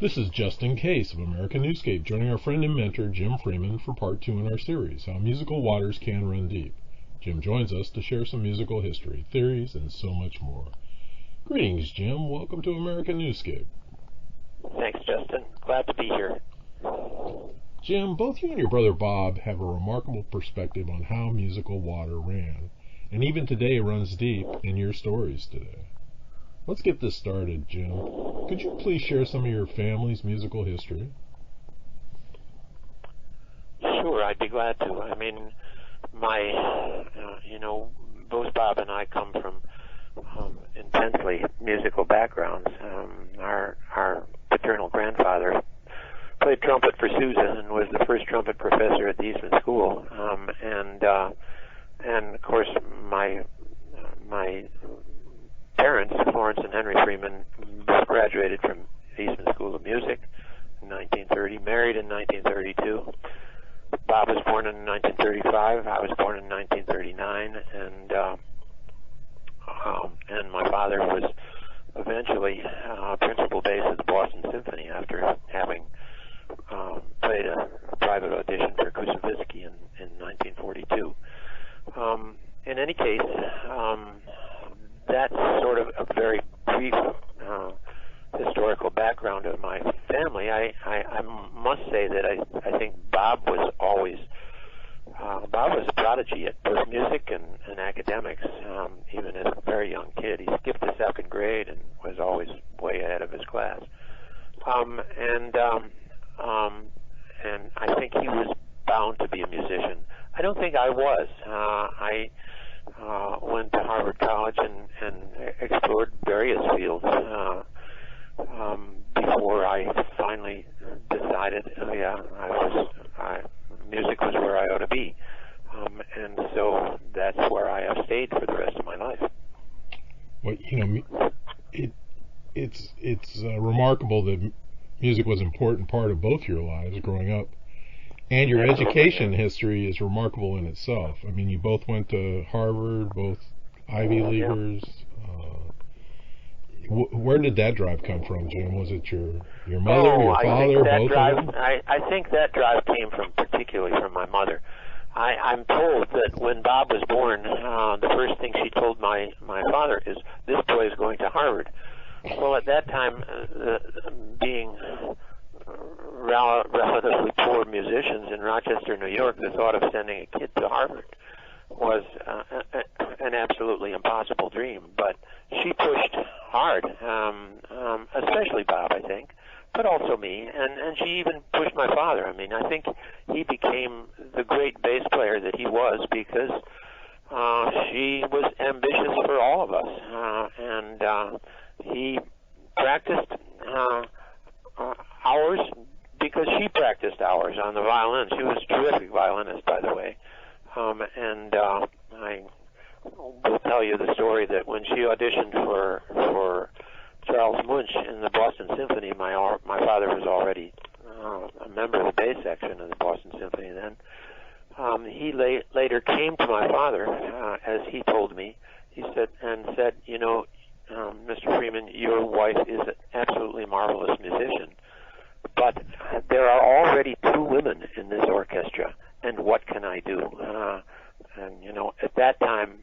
This is Just in Case of American Newscape, joining our friend and mentor Jim Freeman for part 2 in our series, How Musical Waters Can Run Deep. Jim joins us to share some musical history, theories, and so much more. Greetings, Jim. Welcome to American Newscape. Thanks, Justin. Glad to be here. Jim, both you and your brother Bob have a remarkable perspective on how musical water ran, and even today runs deep in your stories today. Let's get this started, Jim. Could you please share some of your family's musical history? Sure, I'd be glad to. I mean, both Bob and I come from intensely musical backgrounds. Our paternal grandfather played trumpet for Susan and was the first trumpet professor at the Eastman School. And of course, my parents, Florence and Henry Freeman, graduated from Eastman School of Music in 1930, married in 1932. Bob was born in 1935. I was born in 1939, and my father was eventually principal bass at the Boston Symphony after having played a private audition for Koussevitzky in 1942. In any case, that's sort of a very brief historical background of my family. I must say that I think Bob was a prodigy at both music and academics, even as a very young kid. He skipped the second grade and was always way ahead of his class. And I think he was bound to be a musician. I don't think I was. I went to Harvard College and explored various fields before I finally decided, music was where I ought to be, and so that's where I have stayed for the rest of my life. Well, it's remarkable that music was an important part of both your lives growing up. And your education history is remarkable in itself. I mean, you both went to Harvard, both Ivy Leaguers. Where did that drive come from, Jim? Was it your mother, your father, both of them? I think that drive came particularly from my mother. I'm told that when Bob was born, the first thing she told my father is, "This boy is going to Harvard." Well, at that time, being relatively poor musicians in Rochester, New York, the thought of sending a kid to Harvard was an absolutely impossible dream. But she pushed hard, especially Bob, I think, but also me, and she even pushed my father. I mean, I think he became the great bass player that he was because she was ambitious for all of us, and he practiced hours because she practiced hours on the violin. She was a terrific violinist, by the way. And I will tell you the story that when she auditioned for Charles Munch in the Boston Symphony, my father was already a member of the bass section of the Boston Symphony then. He later came to my father, as he told me. He said, Mr. Freeman, your wife is an absolutely marvelous musician, but there are already 2 women in this orchestra, and what can I do? At that time,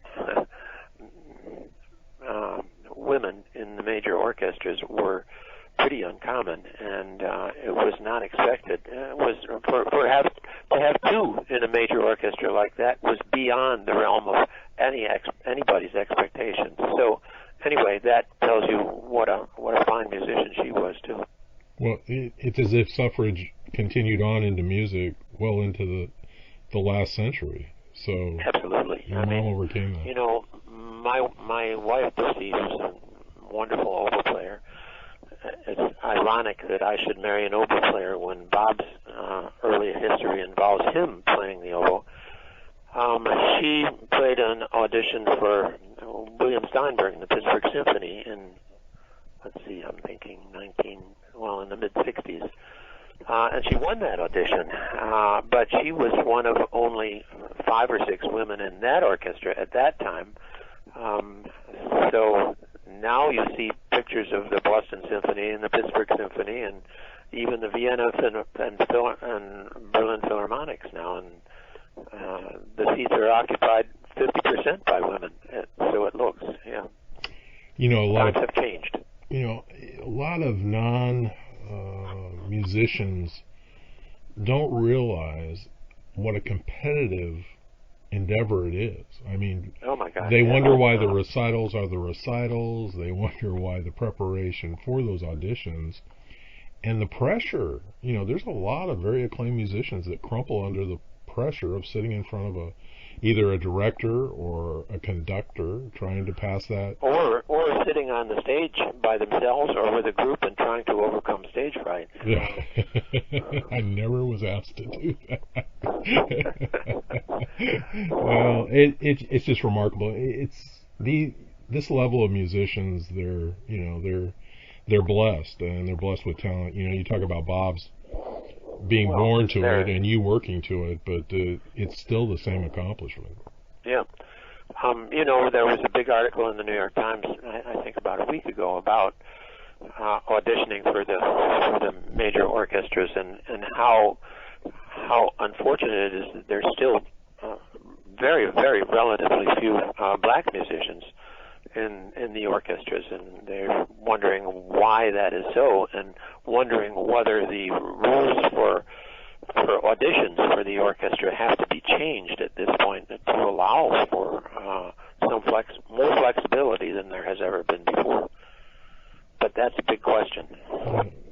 women in the major orchestras were pretty uncommon, and it was not expected. It was to have 2 in a major orchestra like that was beyond the realm of anybody's expectations. So anyway, that tells you what a fine musician she was too. Well, it's as if suffrage continued on into music well into the last century. So absolutely, your mom overcame that. My wife Lucy, who's a wonderful oboe player. It's ironic that I should marry an oboe player when Bob's early history involves him playing the oboe. She played an audition for William Steinberg in the Pittsburgh Symphony in, I'm thinking in the mid-60s. And she won that audition. But she was one of only 5 or 6 women in that orchestra at that time. So now you see pictures of the Boston Symphony and the Pittsburgh Symphony and even the Vienna and Berlin Philharmonics now, and the seats are occupied 50% by women. So it looks, yeah. You know, times have changed. You know, a lot of musicians don't realize what a competitive endeavor it is. I mean, oh my God, they wonder why the recitals are the recitals. They wonder why the preparation for those auditions and the pressure. You know, there's a lot of very acclaimed musicians that crumple under the pressure of sitting in front of either a director or a conductor trying to pass that, or sitting on the stage by themselves or with a group and trying to overcome stage fright. Yeah. I never was asked to do that. Well, it's just remarkable. It's this level of musicians. They're blessed, and they're blessed with talent. You know, you talk about Bob's being born to it and you working to it, but it's still the same accomplishment. Yeah. You know, there was a big article in the New York Times, I think about a week ago, about auditioning for the major orchestras and how unfortunate it is that there's still very, very relatively few black musicians in the orchestras, and they're wondering why that is so, and wondering whether the rules for auditions for the orchestra have to be changed at this point to allow for more flexibility than there has ever been before. But that's a big question.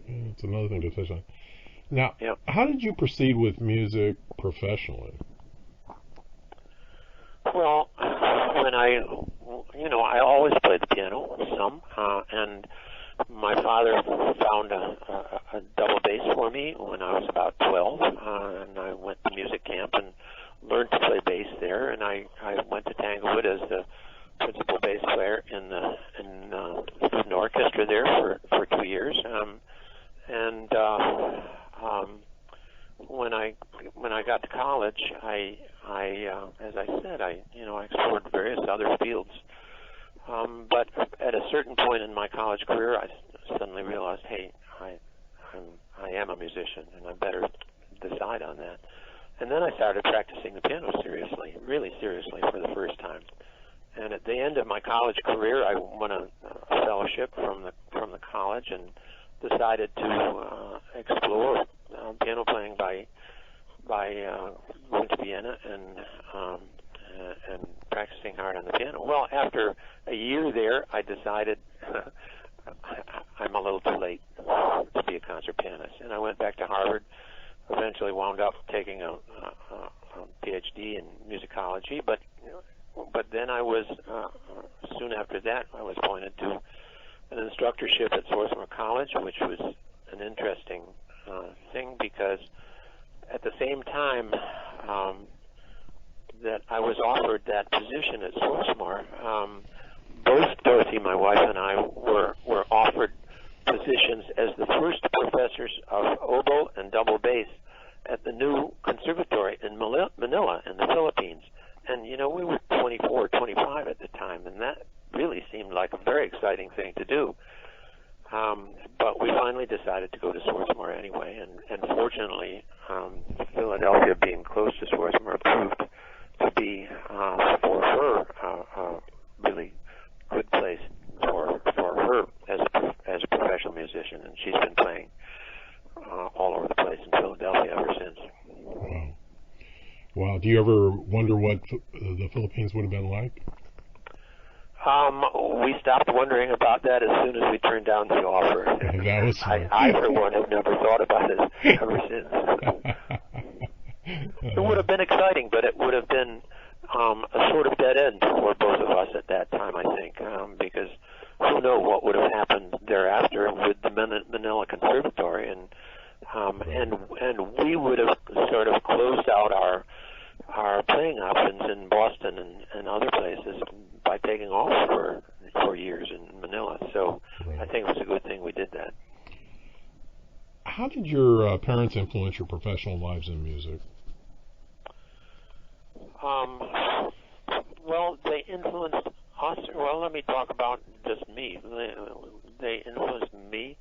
It's another thing to touch on. Now, How did you proceed with music professionally? Well, when I always played the piano some, and my father found a double bass for me when I was about 12, and I went to music camp and learned to play bass there, and I went to Tanglewood as the principal bass player in the student orchestra there for 2 years, and when I got to college, I as I said, I explored various other fields. But at a certain point in my college career, I suddenly realized, hey, I am a musician, and I better decide on that. And then I started practicing the piano seriously, really seriously, for the first time. And at the end of my college career, I won a fellowship from the college and decided to explore piano playing by going to Vienna and practicing hard on the piano. Well, after a year there, I decided I'm a little too late to be a concert pianist, and I went back to Harvard. Eventually, wound up taking a PhD in musicology, but then I was soon after that I was appointed to an instructorship at Swarthmore College, which was an interesting thing because at the same time that I was offered that position at Swarthmore, both Dorothy, my wife, and I were offered positions as the first professors of oboe and double bass at the new conservatory in Manila in the Philippines. And, we were 24, 25 at the time, and that really seemed like a very exciting thing to do. But we finally decided to go to Swarthmore anyway, and fortunately, Philadelphia being close to Swarthmore proved to be, for her, a really good place for her as a professional musician, and she's been playing all over the place in Philadelphia ever since. Wow. Do you ever wonder what the Philippines would have been like? We stopped wondering about that as soon as we turned down the offer. That was I, for one, have never thought about it ever since. It would have been exciting, but it would have been a sort of dead end for both of us at that time, I think, because who knows what would have happened thereafter with the Manila Conservatory, and we would have sort of closed out our playing options in Boston and other places by taking off for years in Manila. So I think it was a good thing we did that. How did your parents influence your professional lives in music? Well, they influenced us. Well, let me talk about just me. they influenced me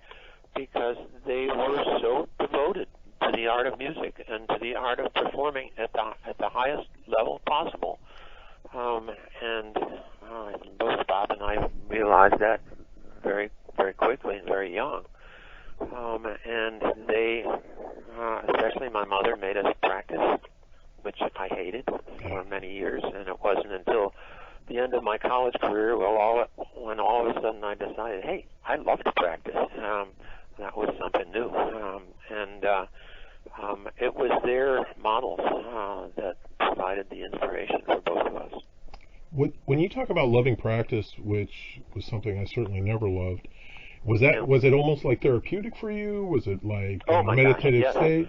because they were so devoted to the art of music and to the art of performing at the highest level possible. And both Bob and I realized that very, very quickly and very young. And they, especially my mother, made us practice, which I hated for many years. And it wasn't until the end of my college career when all of a sudden I decided, hey, I love to practice. That was something new. It was their models that provided the inspiration for both of us. When you talk about loving practice, which was something I certainly never loved, was it almost like therapeutic for you? Was it like a meditative state?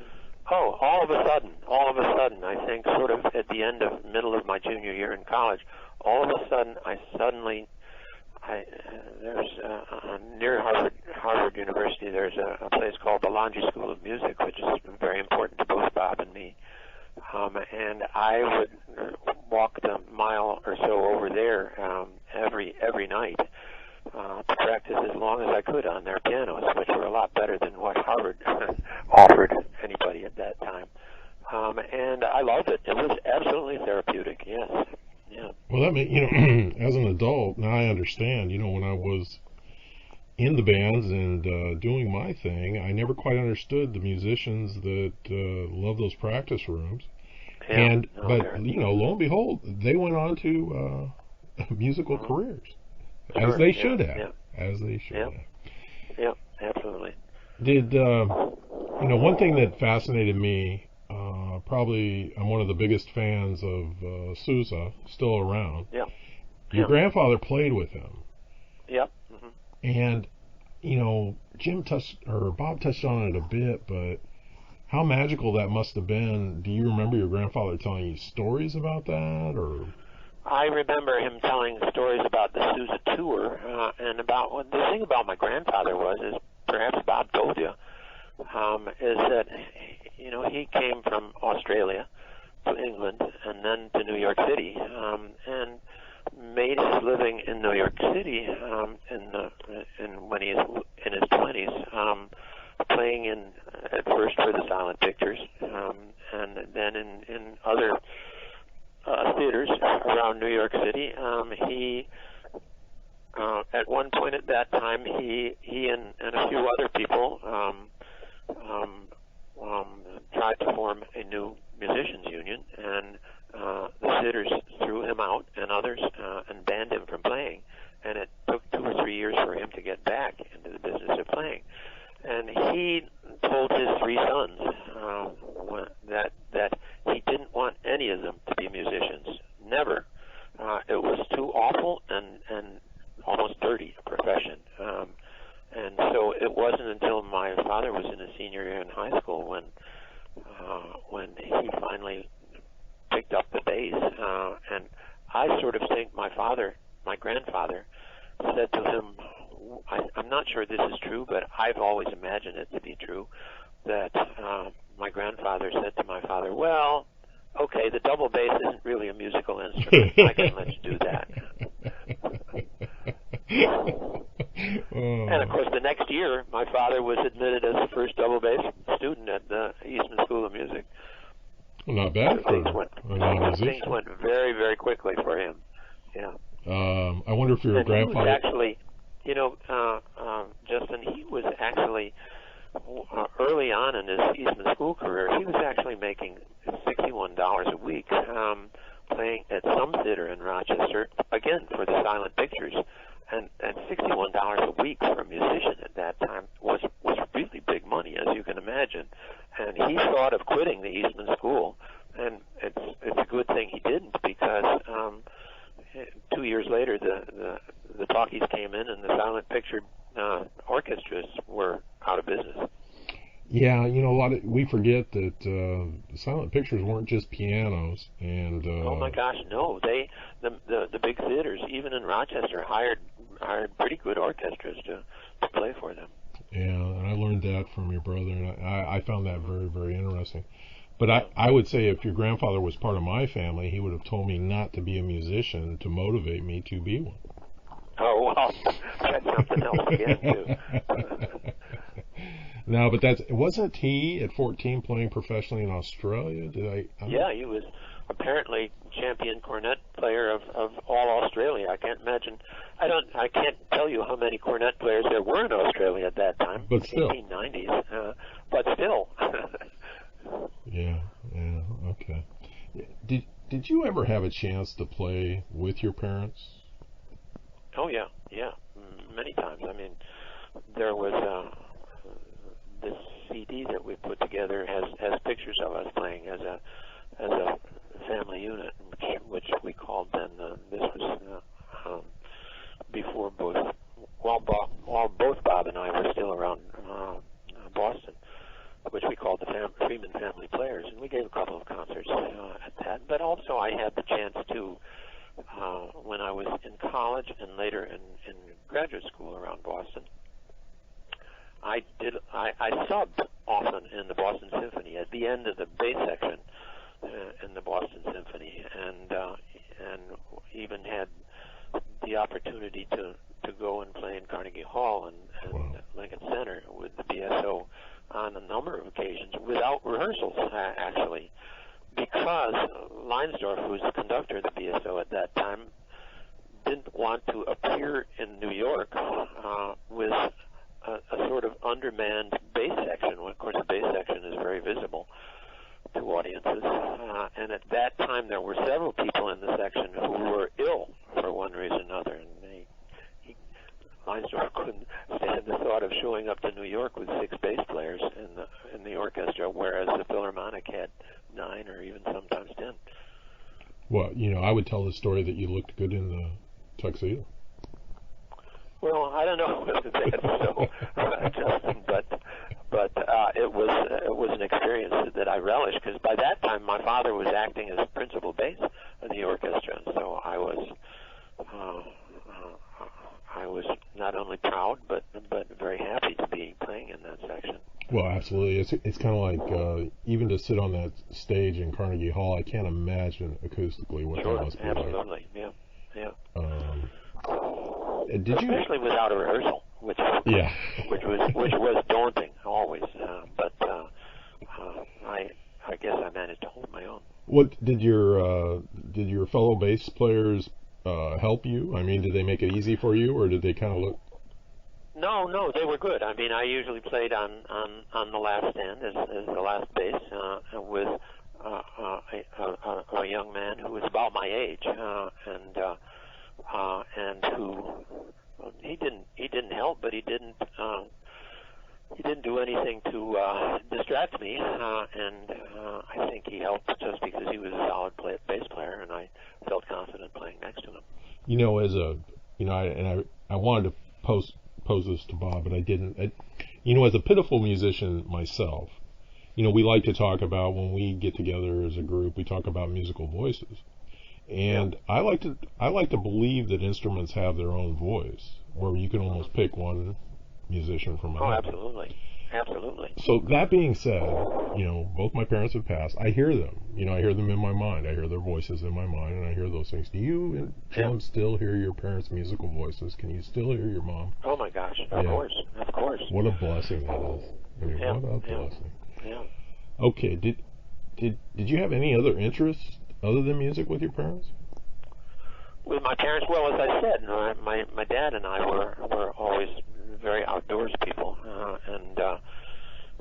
Oh, all of a sudden, I think sort of at the middle of my junior year in college, all of a sudden, there's near Harvard University, there's a place called the Longy School of Music, which is very important to both Bob and me. And I would walk the mile or so over there every night to practice as long as I could on their pianos, which were a lot better than what Harvard offered anybody at that time. And I loved it. It was absolutely therapeutic, yes. Yeah. Well, that made, as an adult, now I understand, when I was in the bands and doing my thing, I never quite understood the musicians that love those practice rooms. Yeah, But lo and behold, they went on to musical careers, sure, as they should have. Yeah. As they should have. Yeah, absolutely. Did one thing that fascinated me? Probably, I'm one of the biggest fans of Sousa, still around. Yeah. Your grandfather played with him. Yep. Mm-hmm. And Bob touched on it a bit, but how magical that must have been. Do you remember your grandfather telling you stories about that, or? I remember him telling stories about the Sousa tour, and about the thing about my grandfather is perhaps Bob told you, is that he came from Australia to England and then to New York City, and made his living in New York City when he was in his 20s, playing at first for the silent pictures, and then in other theaters around New York City. He at one point at that time, he and a few other people tried to form a new musicians union, and the theaters threw him out and others and banned him from playing. And it took 2 or 3 years for him to get back into the business of playing. And he told his 3 sons that he didn't want any of them to be musicians. Never. It was too awful and almost dirty a profession. And so it wasn't until my father was in his senior year in high school when he finally picked up the bass. And I sort of think my grandfather said to him, I'm not sure this is true, but I've always imagined it to be true, that my grandfather said to my father, well, okay, the double bass isn't really a musical instrument. I can let you do that. And of course, the next year, my father was admitted as the first double bass student at the Eastman School of Music. Well, not bad for a non-musician. Things went very, very quickly for him. Yeah. I wonder if your grandfather... He was actually, Justin, he was actually, early on in his Eastman School career, he was actually making $61 a week, playing at some theater in Rochester, again, for the silent pictures. And $61 a week for a musician at that time was really big money, as you can imagine. And he thought of quitting the Eastman School, and it's a good thing he didn't, because 2 years later the talkies came in and the silent picture orchestras were out of business. Yeah, we forget that silent pictures weren't just pianos and. Oh my gosh, no! The big theaters, even in Rochester, hired pretty good orchestras to play for them. Yeah, and I learned that from your brother, and I found that very, very interesting. But I would say if your grandfather was part of my family, he would have told me not to be a musician to motivate me to be one. Oh, well, that's something else again, too. No, but wasn't he at 14 playing professionally in Australia? Yeah, he was apparently champion cornet player of all Australia. I can't imagine. I can't tell you how many cornet players there were in Australia at that time. But still. 1890s. But still. Yeah, okay. Did you ever have a chance to play with your parents? Oh yeah, many times. I mean, there was this CD that we put together has pictures of us playing as a family unit, which we called then. This was before both Bob and I were still around Boston, which we called the Freeman Family Players, and we gave a couple of concerts at that. But also, I had the chance to, when I was in college and later in graduate school around Boston, I subbed often in the Boston Symphony at the end of the bass section in the Boston Symphony, and even had the opportunity to go and play in Carnegie Hall and Wow. Lincoln Center with the BSO on a number of occasions without rehearsals, actually, because Leinsdorf, who was the conductor of the BSO at that time, didn't want to appear in New York with a sort of undermanned bass section. Well, of course, the bass section is very visible to audiences, and at that time there were several people in the section who were ill for one reason or another, and Leinsdorf couldn't stand the thought of showing up to New York with 6 bass players in the orchestra, whereas the Philharmonic had 9 or even sometimes 10. Well, I would tell the story that you looked good in the tuxedo. Well, I don't know whether that's so, Justin, but it was an experience that I relished, because by that time my father was acting as principal bass in the orchestra, and so I was not only proud but very happy to be playing in that section. Well, absolutely. It's kind of like even to sit on that stage in Carnegie Hall, I can't imagine acoustically what that must be absolutely, like. Yeah. Especially without a rehearsal, which was daunting always. But I guess I managed to hold my own. What did your fellow bass players help you? I mean, did they make it easy for you, or did they kind of look? No, they were good. I mean, I usually played on the last stand as the last bass with a young man who was about my age, and who he didn't help, but he didn't do anything to distract me, and I think he helped just because he was a solid bass player, and I felt confident playing next to him. I wanted to pose this to Bob, but I didn't. As a pitiful musician myself, we like to talk about, when we get together as a group, we talk about musical voices. And yeah. I like to believe that instruments have their own voice, where you can almost pick one musician from another. Absolutely. So that being said, both my parents have passed. I hear them. I hear them in my mind. I hear their voices in my mind, and I hear those things. Do you, Jim, still hear your parents' musical voices? Can you still hear your mom? Oh my gosh, of course. What a blessing that is. What a blessing. Yeah. Okay, did you have any other interests other than music with your parents? With my parents, well, as I said, my dad and I were always very outdoors people, and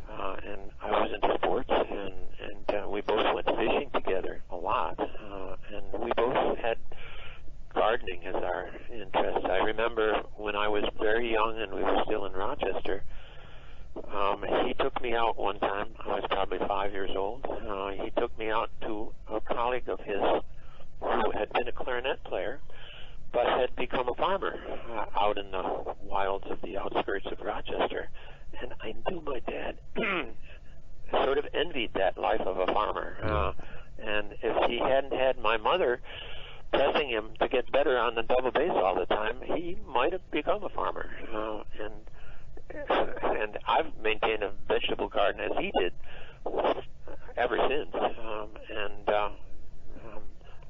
I was into sports, and we both went fishing together a lot, and we both had gardening as our interest. I remember when I was very young and we were still in Rochester, he took me out one time. I was probably 5 years old. He took me out to a colleague of his who had been a clarinet player, but had become a farmer out in the wilds of the outskirts of Rochester. And I knew my dad sort of envied that life of a farmer. And if he hadn't had my mother pressing him to get better on the double bass all the time, he might have become a farmer. And I've maintained a vegetable garden as he did ever since.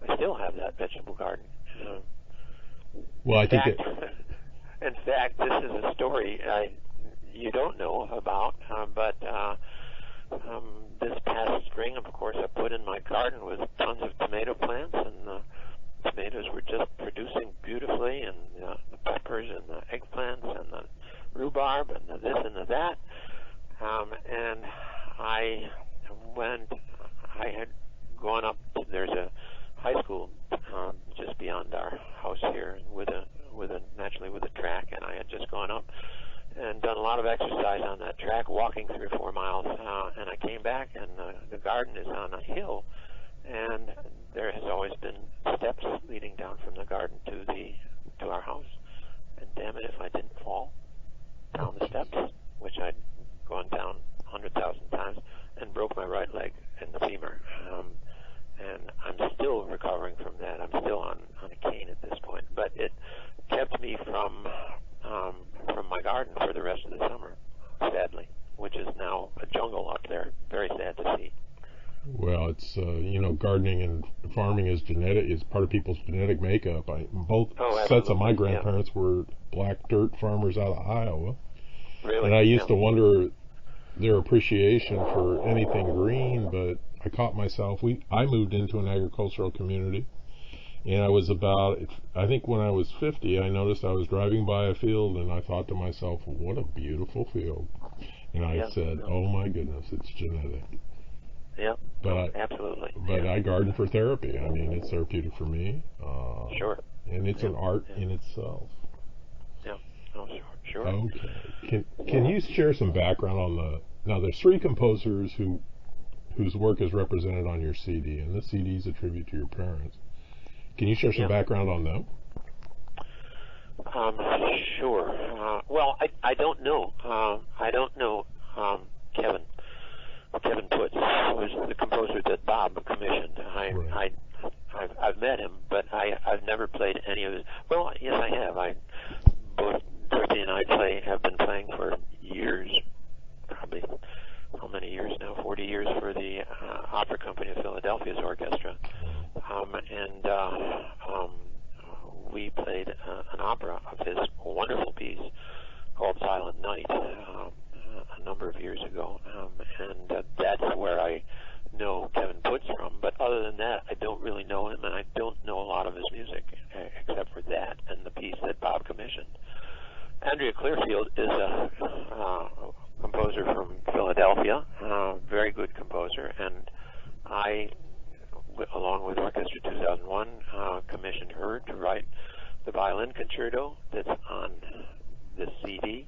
I still have that vegetable garden. Well, I think In fact, this is a story you don't know about, but this past spring, of course, I put in my garden with tons of tomato plants, and the tomatoes were just producing beautifully, and the peppers and the eggplants and the rhubarb and the this and the that. And I had gone up. There's a high school just beyond our house here, with a naturally with a track, and I had just gone up and done a lot of exercise on that track, walking 3 or 4 miles, and I came back, and the garden is on a hill, and there has always been steps leading down from the garden to our house. And damn it, if I didn't fall down the steps, which I'd gone down 100,000 times, and broke my right leg in the femur. And I'm still recovering from that. I'm still on a cane at this point, but it kept me from my garden for the rest of the summer, sadly, which is now a jungle up there. Very sad to see. Well, it's gardening and farming is genetic. Is part of people's genetic makeup. Both sets of my grandparents were black dirt farmers out of Iowa. Really? And I used to wonder their appreciation for anything green, but I caught myself. I moved into an agricultural community, and I think when I was 50, I noticed I was driving by a field, and I thought to myself, what a beautiful field. And I said, oh my goodness, it's genetic. Yeah, absolutely. But I garden for therapy. I mean, it's therapeutic for me. Sure. And it's an art in itself. Yeah. Oh, sure. Okay. Can you share some background on now there's 3 composers whose work is represented on your CD, and this CD is a tribute to your parents. Can you share some background on them? Sure. Well, I don't know. I don't know Kevin Putz was the composer that Bob commissioned. I've met him, but I've never played any of his. Well, yes, I have. Both Dorothy and I have been playing for years, probably how many years now? 40 years for the Opera Company of Philadelphia's orchestra, and we played an opera of his, a wonderful piece called Silent Night, a number of years ago, and that's where I know Kevin Putz from. But other than that, I don't really know him, and I don't know a lot of his music except for that and the piece that Bob commissioned. Andrea Clearfield is a composer from Philadelphia, very good composer, and I, along with Orchestra 2001, commissioned her to write the violin concerto that's on this CD.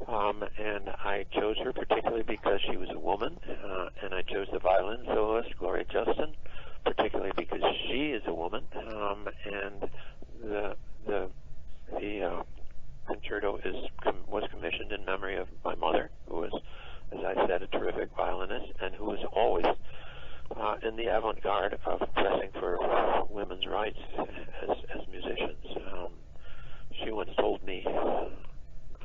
And I chose her particularly because she was a woman, and I chose the violin soloist, Gloria Justin, particularly because she is a woman, and the concerto was commissioned in memory of my mother, who was, as I said, a terrific violinist, and who was always in the avant-garde of pressing for women's rights as musicians. She once told me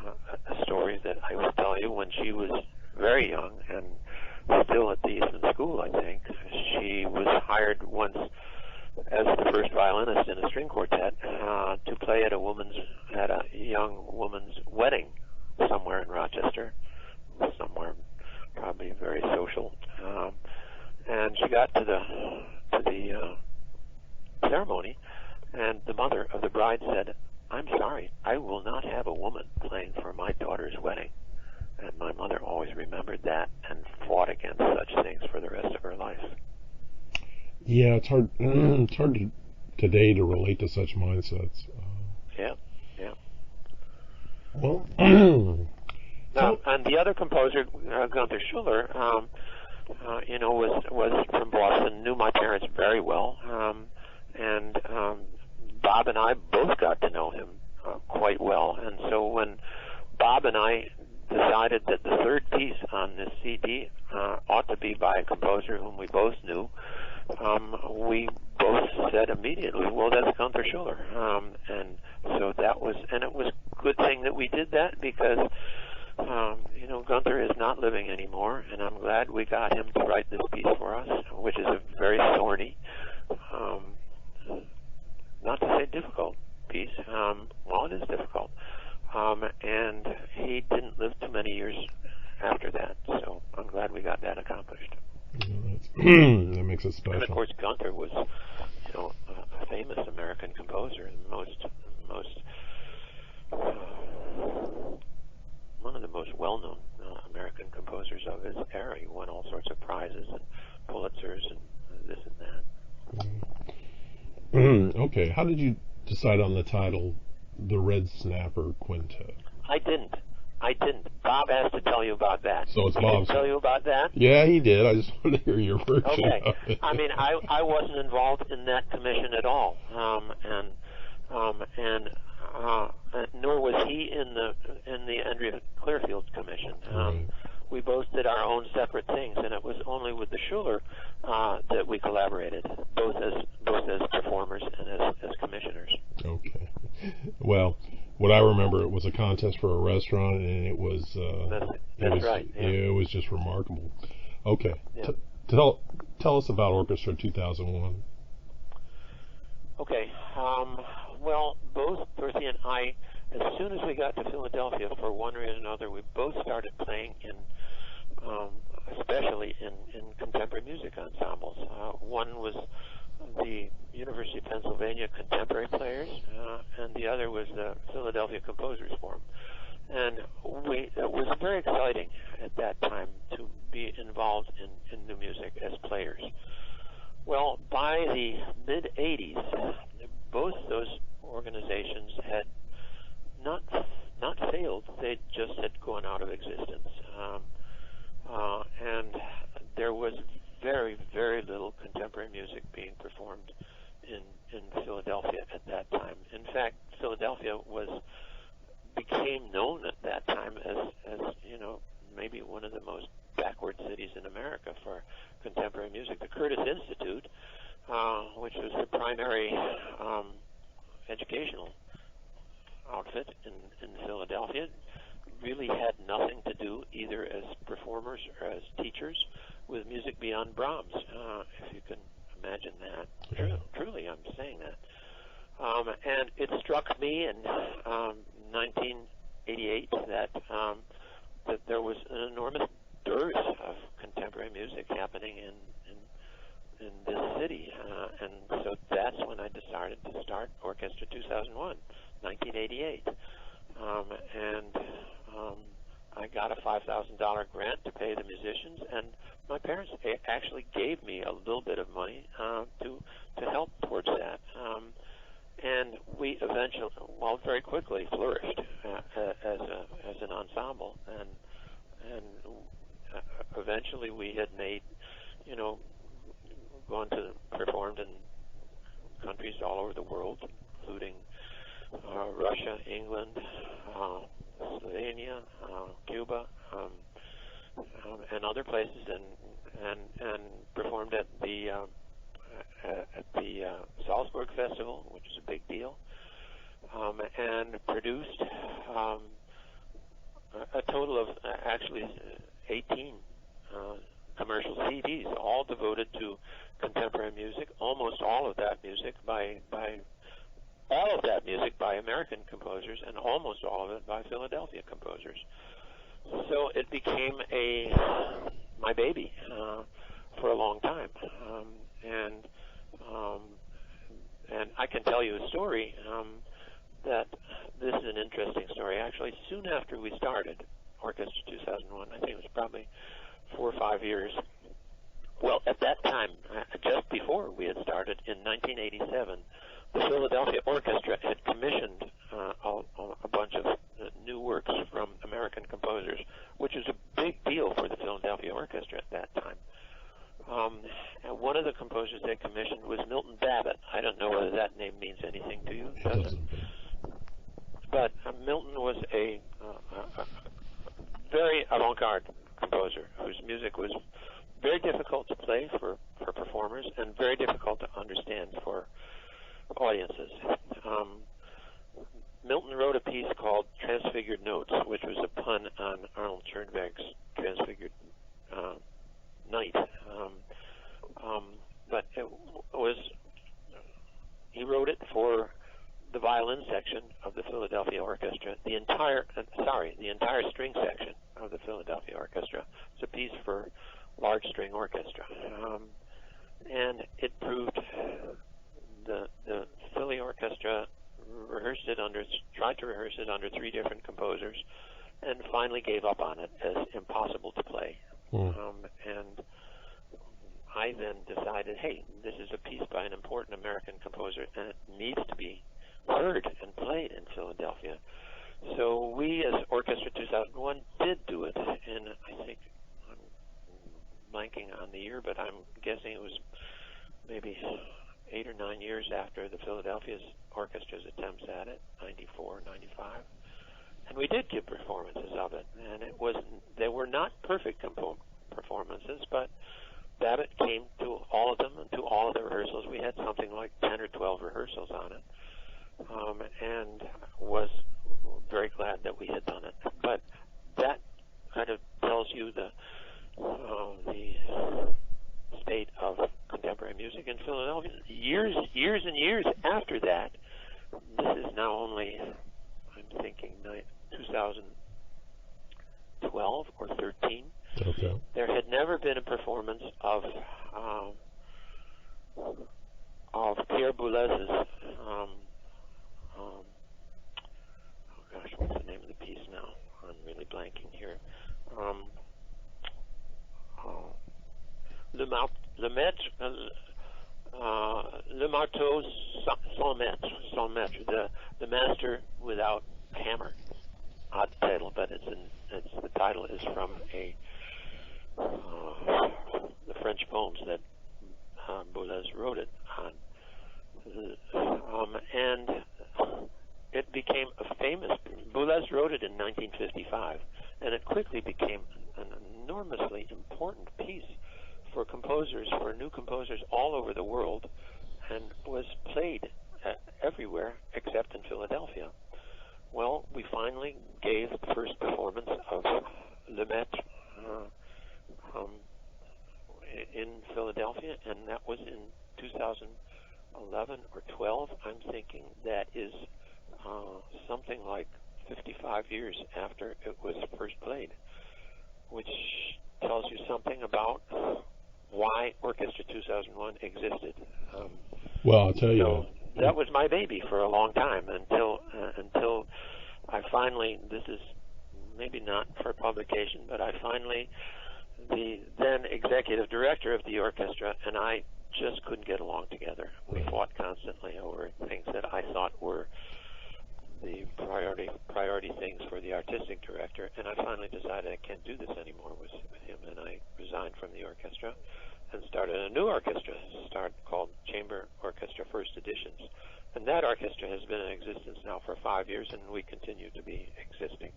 a story that I will tell you. When she was very young and still at the Eastman School, I think, she was hired once as the first violinist in a string quartet to play at a young woman's wedding somewhere in Rochester, somewhere probably very social. And she got to the ceremony, and the mother of the bride said, "I'm sorry, I will not have a woman playing for my daughter's wedding." And my mother always remembered that and fought against such things for the rest of her life. Yeah, it's hard. It's hard today to relate to such mindsets. Yeah. Well, now, and the other composer, Gunther Schuller, was from Boston, knew my parents very well, and Bob and I both got to know him quite well. And so when Bob and I decided that the third piece on this CD ought to be by a composer whom we both knew, we both said immediately, well, that's Gunther Schuller. And so it was a good thing that we did that, because Gunther is not living anymore, and I'm glad we got him to write this piece for us, which is a very thorny, not to say difficult piece. Well, it is difficult, And he didn't live too many years after that, so I'm glad we got that accomplished. That makes it special. And of course, Gunther was, a famous American composer, one of the most well-known American composers of his era. He won all sorts of prizes and Pulitzers and this and that. Okay, how did you decide on the title, The Red Snapper Quintet? I didn't. Bob has to tell you about that. So it's He Bob's. didn't tell you about that? Yeah, he did. I just wanted to hear your version Okay. of it. I mean, I wasn't involved in that commission at all, nor was he in the Andrea Clearfield commission. Right. We both did our own separate things, and it was only with the Schuller that we collaborated, both as performers and as commissioners. Okay. Well, what I remember, it was a contest for a restaurant, and it was. That's right. Yeah. It was just remarkable. Okay. Yeah. Tell us about Orchestra 2001. Okay. Well, both Dorothy and I, as soon as we got to Philadelphia, for one reason or another, we both started playing especially in contemporary music ensembles. One was the University of Pennsylvania Contemporary Players, and the other was the Philadelphia Composers Forum. And it was very exciting at that time to be involved in new music as players. Well, by the mid-'80s, both those organizations had not failed. They just had gone out of existence. And there was very, very little contemporary music being performed in Philadelphia at that time. In fact, Philadelphia became known at that time as maybe one of the most backward cities in America for contemporary music. The Curtis Institute, which was the primary educational outfit in Philadelphia, really had nothing to do either as performers or as teachers with music beyond Brahms, if you can imagine that. Truly, I'm saying that. And it struck me in 1988 that there was an enormous dearth of contemporary music happening in this city, and so that's when I decided to start Orchestra 2001, 1988. I got a $5,000 grant to pay the musicians, and my parents actually gave me a little bit of money to help towards that. And we eventually, very quickly flourished as an ensemble, and eventually we had made, performed in countries all over the world, including Russia, England, Slovenia, Cuba, and other places, and performed at the Salzburg Festival, which is a big deal, and produced a total of actually 18 commercial CDs, all devoted to contemporary music. Almost all of that music by American composers, and almost all of it by Philadelphia composers. So it became my baby for a long time, and I can tell you a story that this is an interesting story. Actually, soon after we started Orchestra 2001, I think it was probably 4 or 5 years. Well, at that time, just before we had started, in 1987, the Philadelphia Orchestra had commissioned a bunch of new works from American composers, which is a big deal for the Philadelphia Orchestra at that time. And one of the composers they commissioned was Milton Babbitt. I don't know whether that name means anything to you, does it? But Milton was a very avant-garde composer whose music was very difficult to play for performers and very difficult to understand for audiences. Milton wrote a piece called Transfigured Notes, which was a pun on Arnold Schoenberg's Transfigured Night. But he wrote it for the violin section of the Philadelphia Orchestra. The entire Philadelphia Orchestra. It's a piece for large string orchestra. And it proved the Philly Orchestra tried to rehearse it under 3 different composers, and finally gave up on it as impossible to play. And I then decided, hey, this is a piece by an important American composer, and it needs to be heard and played in Philadelphia. So we, as Orchestra 2001, did do it, and I think I'm blanking on the year, but I'm guessing it was maybe 8 or 9 years after the Philadelphia Orchestra's attempts at it, 94, 95. And we did give performances of it, and they were not perfect performances, but Babbitt came to all of them and to all of the rehearsals. We had something like 10 or 12 rehearsals on it, and was very glad that we had done it. But that kind of tells you the state of contemporary music in Philadelphia. Years and years after that, this is now only, I'm thinking, 2012 or 13. Okay. There had never been a performance of Pierre Boulez's, oh gosh, what's the name of the piece now? I'm really blanking here. Le Marteau sans maître, the master without hammer. Odd title, but the title is from the French poems that Boulez wrote it on, and it became a famous. Boulez wrote it in 1955, and it quickly became an enormously important piece for new composers all over the world, and was played everywhere except in Philadelphia. Well, we finally gave the first performance of Le Maître in Philadelphia, and that was in 2011 or 12. I'm thinking that is something like 55 years after it was first played, which tells you something about why Orchestra 2001 existed. Well, I'll tell you. That was my baby for a long time until I finally, this is maybe not for publication, but the then executive director of the orchestra and I just couldn't get along together. We fought constantly over things that I thought were the priority things for the artistic director, and I finally decided I can't do this anymore with him, and I resigned from the orchestra and started a new orchestra called Chamber Orchestra First Editions. And that orchestra has been in existence now for 5 years, and we continue to be existing.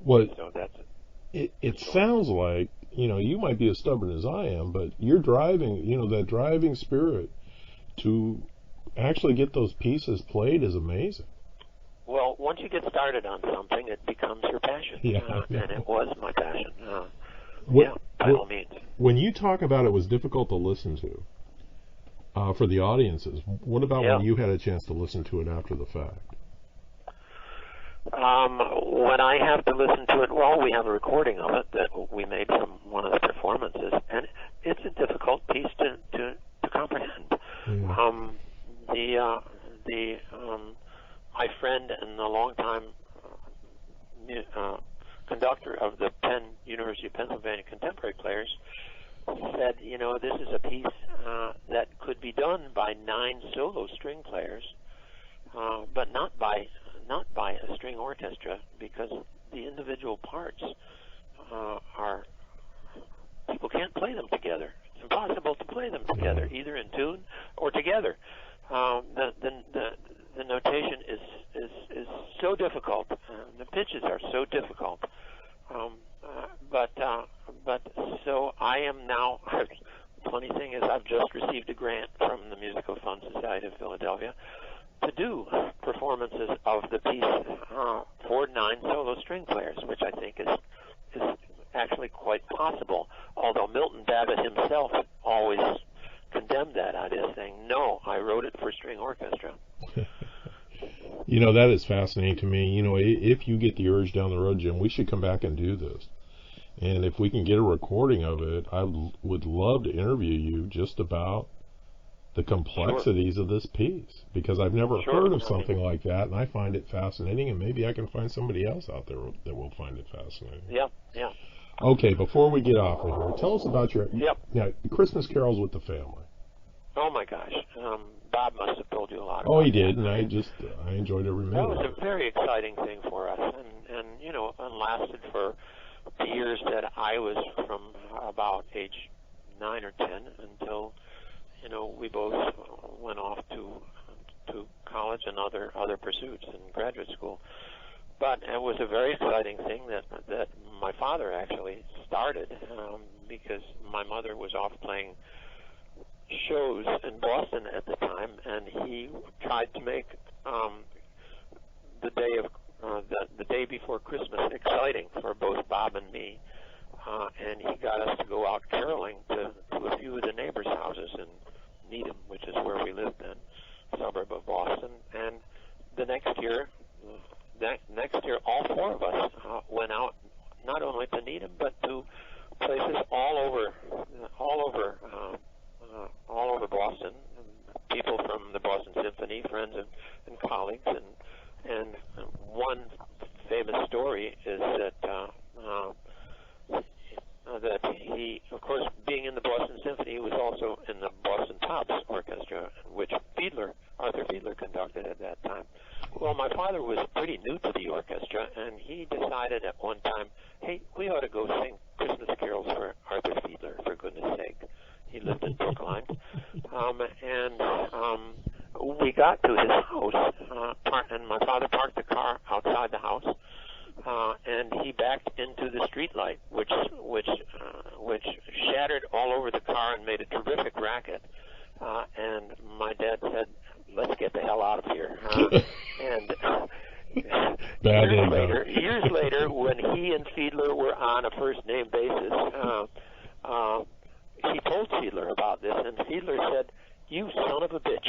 Well, so that's it sounds like, you might be as stubborn as I am, but you're driving, that driving spirit to actually get those pieces played is amazing. Well, once you get started on something, it becomes your passion. And it was my passion. By all means. When you talk about it was difficult to listen to for the audiences, what about when you had a chance to listen to it after the fact? When I have to listen to it, we have a recording of it that we made from one of the performances, and it's a difficult piece to comprehend. My friend and the longtime conductor of the University of Pennsylvania Contemporary Players said, this is a piece that could be done by 9 solo string players, but not by a string orchestra, because the individual parts people can't play them together. It's impossible to play them together, either in tune or together. The notation is so difficult. The pitches are so difficult. But so I am now. The funny thing is, I've just received a grant from the Musical Fund Society of Philadelphia to do performances of the piece for 9 solo string players, which I think is actually quite possible. Although Milton Babbitt himself always condemned that idea, saying, "No, I wrote it for string orchestra." That is fascinating to me. If you get the urge down the road, Jim, we should come back and do this. And if we can get a recording of it, I would love to interview you just about the complexities of this piece, because I've never heard of something like that, and I find it fascinating, and maybe I can find somebody else out there that will find it fascinating. Yeah. Okay, before we get off of here, tell us about your Christmas carols with the family. Oh my gosh, Bob must have told you a lot. Oh, he did, and I enjoyed every minute. That was a very exciting thing for us, and lasted for the years that I was from about age 9 or 10 until we both went off to college and other pursuits in graduate school. But it was a very exciting thing that my father actually started, because my mother was off playing shows in Boston at the time, and he tried to make the day before Christmas exciting for both Bob and me, and he got us to go out caroling to a few of the neighbors' houses in Needham, which is where we lived then, suburb of Boston. And the next year, all four of us went out not only to Needham but to places all over Boston. People from the Boston Symphony, friends and colleagues, and one famous story is that he, of course, being in the Boston Symphony, he was also in the Boston Pops Orchestra, which Arthur Fiedler conducted at that time. Well, my father was pretty new to the orchestra, and he decided at one time, hey, we ought to go sing Christmas carols for Arthur Fiedler, for goodness sake. He lived in Brookline. We got to his house, and my father parked the car outside the house, and he backed into the street light, which shattered all over the car and made a terrific racket. And my dad said, "Let's get the hell out of here." Years later, when he and Fiedler were on a first name basis, he told Fiedler about this, and Fiedler said, "You son of a bitch.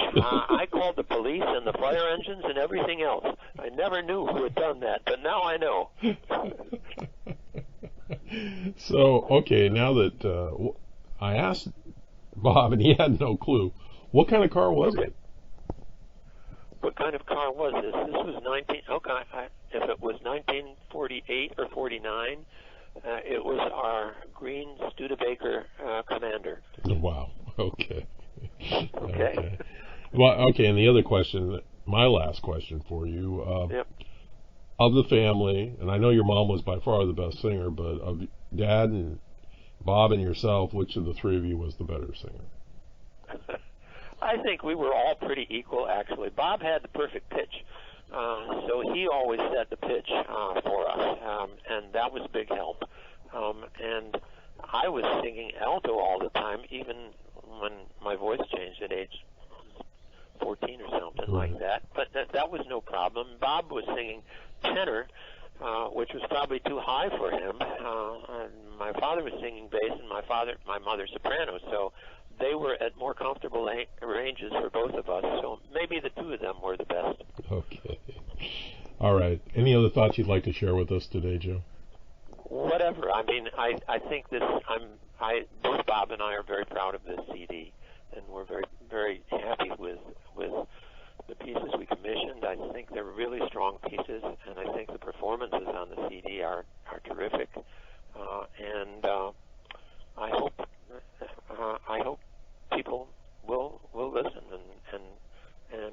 I called the police and the fire engines and everything else. I never knew who had done that, but now I know." So, okay, now that I asked Bob and he had no clue, what kind of car was it? What kind of car was this? This was if it was 1948 or 49, it was our green Studebaker Commander. Wow, okay. Okay. Well, okay, and the other question, my last question for you, of the family, and I know your mom was by far the best singer, but of Dad and Bob and yourself, which of the three of you was the better singer? I think we were all pretty equal, actually. Bob had the perfect pitch, so he always set the pitch for us, and that was a big help. And I was singing alto all the time, even when my voice changed at age 14 or something like that. But that was no problem. Bob was singing tenor, which was probably too high for him. And my father was singing bass, and my mother soprano. So they were at more comfortable ranges for both of us. So maybe the two of them were the best. Okay. All right. Any other thoughts you'd like to share with us today, Joe? Whatever. I mean, I think this. Both Bob and I are very proud of this CD, and we're very, very happy with the pieces we commissioned. I think they're really strong pieces, and I think the performances on the CD are terrific. And I hope people will listen, and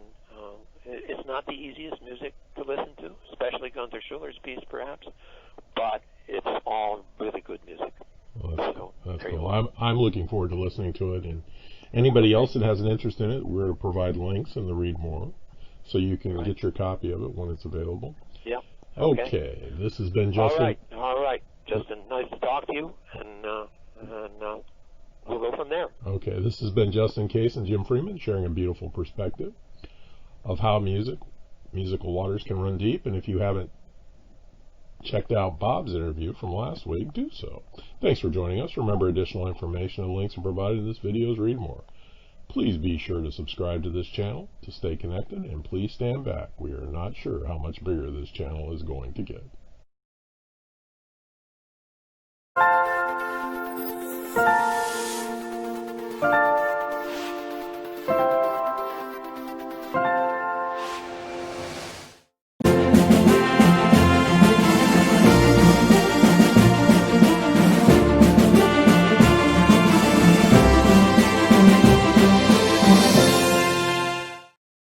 it's not the easiest music to listen to, especially Gunther Schuller's piece, perhaps, but it's all really good music. Well, that's cool. I'm looking forward to listening to it, and anybody else that has an interest in it, we're going to provide links in the Read More, so you can get your copy of it when it's available. Yeah. Okay. This has been Justin. All right, Justin. Nice to talk to you, and we'll go from there. Okay. This has been Justin Case and Jim Freeman sharing a beautiful perspective of how musical waters can run deep, and if you haven't checked out Bob's interview from last week, do so. Thanks for joining us. Remember, additional information and links are provided in this video's Read More. Please be sure to subscribe to this channel to stay connected, and please stand back. We are not sure how much bigger this channel is going to get. Thank you.